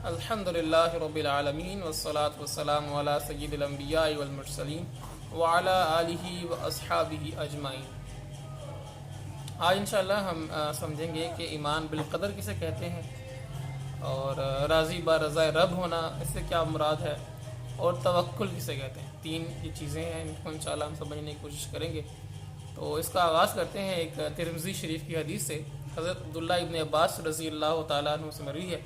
الحمدللہ رب العالمین والصلاة والسلام علی سید الانبیاء والمرسلین وعلی آلہ واصحابہ اجمعین۔ آج انشاءاللہ ہم سمجھیں گے کہ ایمان بالقدر کسے کہتے ہیں، اور راضی با رضا رب ہونا اس سے کیا مراد ہے، اور توکل کسے کہتے ہیں۔ تین یہ چیزیں ہیں، ان کو انشاءاللہ ہم سمجھنے کی کوشش کریں گے۔ تو اس کا آغاز کرتے ہیں ایک ترمذی شریف کی حدیث سے۔ حضرت عبداللہ ابن عباس رضی اللہ تعالیٰ عنہ سے مروی ہے،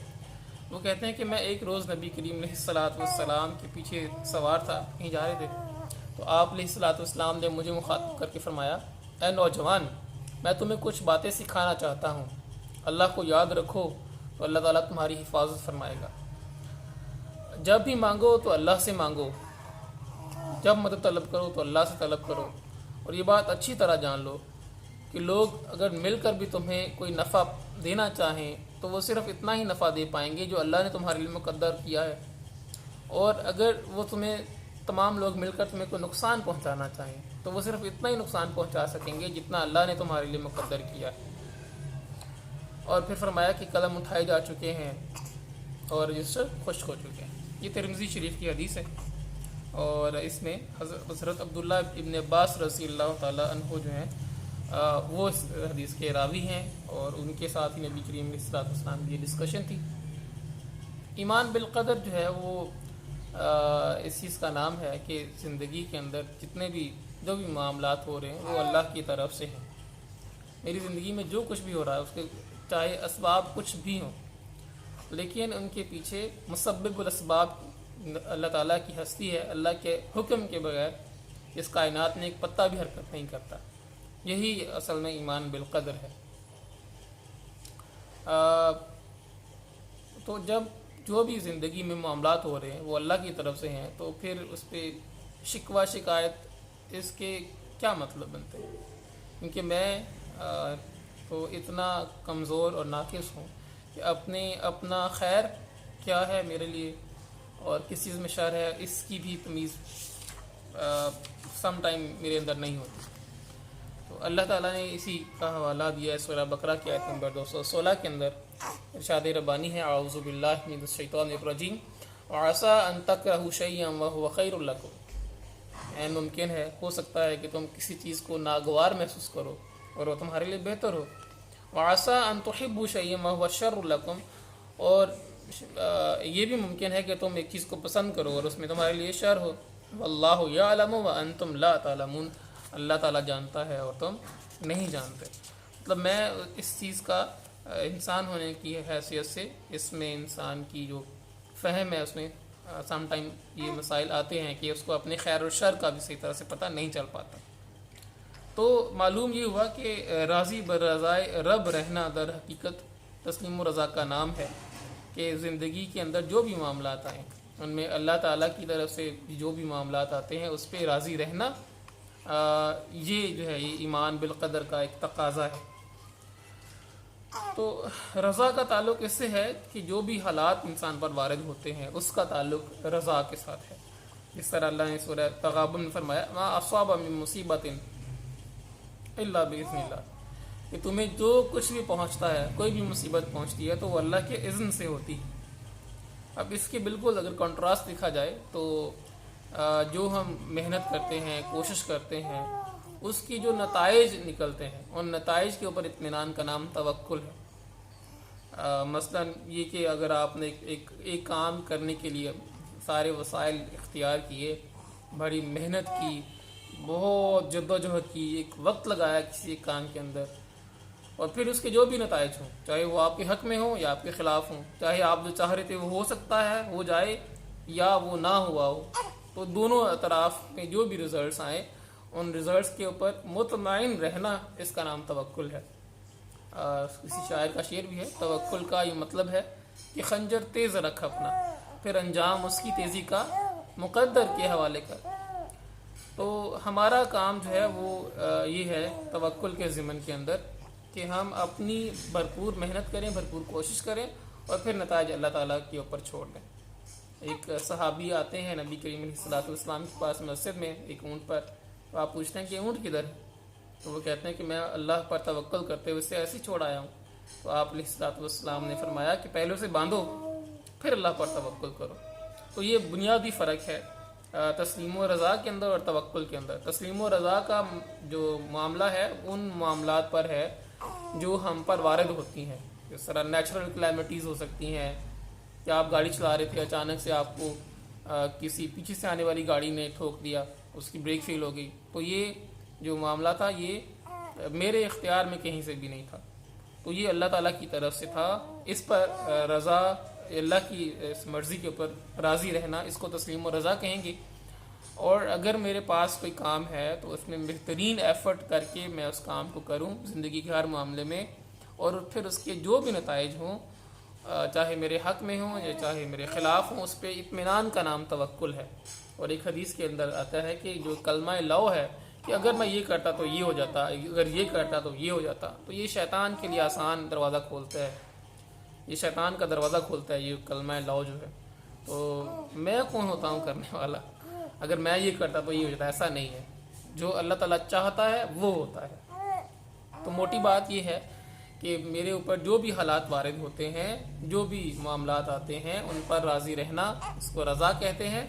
وہ کہتے ہیں کہ میں ایک روز نبی کریم علیہ الصلاۃ والسلام کے پیچھے سوار تھا، کہیں جا رہے تھے، تو آپ علیہ الصلاۃ والسلام نے مجھے مخاطب کر کے فرمایا، اے نوجوان، میں تمہیں کچھ باتیں سکھانا چاہتا ہوں، اللہ کو یاد رکھو تو اللہ تعالیٰ تمہاری حفاظت فرمائے گا۔ جب بھی مانگو تو اللہ سے مانگو، جب مدد طلب کرو تو اللہ سے طلب کرو، اور یہ بات اچھی طرح جان لو کہ لوگ اگر مل کر بھی تمہیں کوئی نفع دینا چاہیں تو وہ صرف اتنا ہی نفع دے پائیں گے جو اللہ نے تمہارے لیے مقدر کیا ہے، اور اگر وہ تمام لوگ مل کر تمہیں کوئی نقصان پہنچانا چاہیں تو وہ صرف اتنا ہی نقصان پہنچا سکیں گے جتنا اللہ نے تمہارے لیے مقدر کیا ہے۔ اور پھر فرمایا کہ قدم اٹھائے جا چکے ہیں اور رجسٹر خشک ہو چکے ہیں۔ یہ ترمذی شریف کی حدیث ہے، اور اس میں حضرت عبداللہ ابن عباس رضی اللہ تعالیٰ عنہ جو ہیں وہ اس حدیث کے راوی ہیں، اور ان کے ساتھ ہی نبی کریم علیہ الصلوۃ والسلام کی یہ ڈسکشن تھی۔ ایمان بالقدر جو ہے وہ اس چیز کا نام ہے کہ زندگی کے اندر جو بھی معاملات ہو رہے ہیں وہ اللہ کی طرف سے ہیں۔ میری زندگی میں جو کچھ بھی ہو رہا ہے اس کے چاہے اسباب کچھ بھی ہوں، لیکن ان کے پیچھے مسبب الاسباب اللہ تعالیٰ کی ہستی ہے۔ اللہ کے حکم کے بغیر اس کائنات میں ایک پتا بھی حرکت نہیں کرتا۔ یہی اصل میں ایمان بالقدر ہے۔ تو جو بھی زندگی میں معاملات ہو رہے ہیں وہ اللہ کی طرف سے ہیں، تو پھر اس پہ شکوہ شکایت اس کے کیا مطلب بنتے ہیں؟ کیونکہ میں تو اتنا کمزور اور ناقص ہوں کہ اپنا خیر کیا ہے میرے لیے اور کس چیز میں شر ہے اس کی بھی تمیز سم ٹائم میرے اندر نہیں ہوتی۔ تو اللہ تعالیٰ نے اسی کا حوالہ دیا ہے سورہ بقرہ کی آیت نمبر 216 کے اندر۔ ارشاد ربانی ہے، اعوذ باللہ من الشیطان الرجیم وعسیٰ ان تکرہوا شیئا وہو خیر لکم، ممکن ہے، ہو سکتا ہے کہ تم کسی چیز کو ناگوار محسوس کرو اور وہ تمہارے لیے بہتر ہو۔ وعسیٰ ان تحبوا شیئا وہو شر لکم، اور یہ بھی ممکن ہے کہ تم ایک چیز کو پسند کرو اور اس میں تمہارے لیے شر ہو۔ واللہ یعلم وانتم لا تعلمون، اللہ تعالیٰ جانتا ہے اور تم نہیں جانتے۔ مطلب میں اس چیز کا انسان ہونے کی حیثیت سے اس میں انسان کی جو فہم ہے اس میں سم ٹائم یہ مسائل آتے ہیں کہ اس کو اپنے خیر و شر کا بھی صحیح طرح سے پتہ نہیں چل پاتا۔ تو معلوم یہ ہوا کہ راضی برضائے رب رہنا در حقیقت تسلیم و رضا کا نام ہے، کہ زندگی کے اندر جو بھی معاملات آئیں ان میں اللہ تعالیٰ کی طرف سے جو بھی معاملات آتے ہیں اس پہ راضی رہنا، یہ جو ہے یہ ایمان بالقدر کا ایک تقاضا ہے۔ تو رضا کا تعلق اس سے ہے کہ جو بھی حالات انسان پر وارد ہوتے ہیں اس کا تعلق رضا کے ساتھ ہے۔ جس طرح اللہ نے سورہ تغابن میں فرمایا، ما اصاب من مصیبت الا باذن اللہ، کہ تمہیں جو کچھ بھی پہنچتا ہے، کوئی بھی مصیبت پہنچتی ہے تو وہ اللہ کے اذن سے ہوتی ہے۔ اب اس کے بالکل اگر کنٹراسٹ دیکھا جائے تو جو ہم محنت کرتے ہیں، کوشش کرتے ہیں، اس کی جو نتائج نکلتے ہیں ان نتائج کے اوپر اطمینان کا نام توکل ہے۔ مثلا یہ کہ اگر آپ نے ایک کام کرنے کے لیے سارے وسائل اختیار کیے، بڑی محنت کی، بہت جد و جہد کی، ایک وقت لگایا کسی ایک کام کے اندر، اور پھر اس کے جو بھی نتائج ہوں، چاہے وہ آپ کے حق میں ہوں یا آپ کے خلاف ہوں، چاہے آپ جو چاہ رہے تھے وہ ہو سکتا ہے ہو جائے یا وہ نہ ہوا ہو، تو دونوں اطراف میں جو بھی ریزلٹس آئیں ان ریزلٹس کے اوپر مطمئن رہنا، اس کا نام توکل ہے۔ کسی شاعر کا شعر بھی ہے، توکل کا یہ مطلب ہے کہ خنجر تیز رکھ اپنا، پھر انجام اس کی تیزی کا مقدر کے حوالے کر۔ تو ہمارا کام جو ہے وہ یہ ہے توکل کے ضمن کے اندر کہ ہم اپنی بھرپور محنت کریں، بھرپور کوشش کریں، اور پھر نتائج اللہ تعالیٰ کے اوپر چھوڑ دیں۔ ایک صحابی آتے ہیں نبی کریم علیہ الصلوۃ والسلام کے پاس مسجد میں ایک اونٹ پر، تو آپ پوچھتے ہیں کہ اونٹ کدھر ہے؟ تو وہ کہتے ہیں کہ میں اللہ پر توکل کرتے ہوئے اسے ایسے چھوڑ آیا ہوں۔ تو آپ علیہ الصلوۃ والسلام نے فرمایا کہ پہلے اسے باندھو، پھر اللہ پر توکل کرو۔ تو یہ بنیادی فرق ہے تسلیم و رضا کے اندر اور توکل کے اندر۔ تسلیم و رضا کا جو معاملہ ہے ان معاملات پر ہے جو ہم پر وارد ہوتی ہیں، جس طرح نیچرل کلیمٹیز ہو سکتی ہیں کہ آپ گاڑی چلا رہے تھے، اچانک سے آپ کو کسی پیچھے سے آنے والی گاڑی نے ٹھوک دیا، اس کی بریک فیل ہو گئی، تو یہ جو معاملہ تھا یہ میرے اختیار میں کہیں سے بھی نہیں تھا، تو یہ اللہ تعالیٰ کی طرف سے تھا۔ اس پر رضا، اللہ کی اس مرضی کے اوپر راضی رہنا، اس کو تسلیم و رضا کہیں گے۔ اور اگر میرے پاس کوئی کام ہے تو اس میں بہترین ایفرٹ کر کے میں اس کام کو کروں زندگی کے ہر معاملے میں، اور پھر اس کے جو بھی نتائج ہوں، چاہے میرے حق میں ہوں یا چاہے میرے خلاف ہوں، اس پہ اطمینان کا نام توکل ہے۔ اور ایک حدیث کے اندر آتا ہے کہ جو کلمہ لو ہے کہ اگر میں یہ کرتا تو یہ ہو جاتا، اگر یہ کرتا تو یہ ہو جاتا، تو یہ شیطان کے لیے آسان دروازہ کھولتا ہے، یہ شیطان کا دروازہ کھولتا ہے یہ کلمہ لو جو ہے۔ تو میں کون ہوتا ہوں کرنے والا؟ اگر میں یہ کرتا تو یہ ہو جاتا، ایسا نہیں ہے، جو اللہ تعالیٰ چاہتا ہے وہ ہوتا ہے۔ تو موٹی بات یہ ہے کہ میرے اوپر جو بھی حالات وارد ہوتے ہیں، جو بھی معاملات آتے ہیں، ان پر راضی رہنا، اس کو رضا کہتے ہیں۔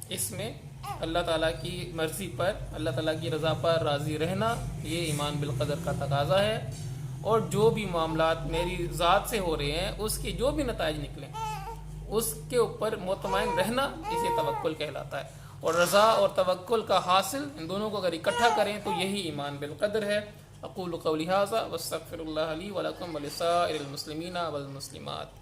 اس میں اللہ تعالیٰ کی مرضی پر، اللہ تعالیٰ کی رضا پر راضی رہنا، یہ ایمان بالقدر کا تقاضا ہے۔ اور جو بھی معاملات میری ذات سے ہو رہے ہیں، اس کے جو بھی نتائج نکلیں، اس کے اوپر مطمئن رہنا، اسے توکل کہلاتا ہے۔ اور رضا اور توکل کا حاصل، ان دونوں کو اگر اکٹھا کریں تو یہی ایمان بالقدر ہے۔ اقول قولی ھذا واستغفر اللہ لی ولکم ولسائر المسلمین والمسلمات۔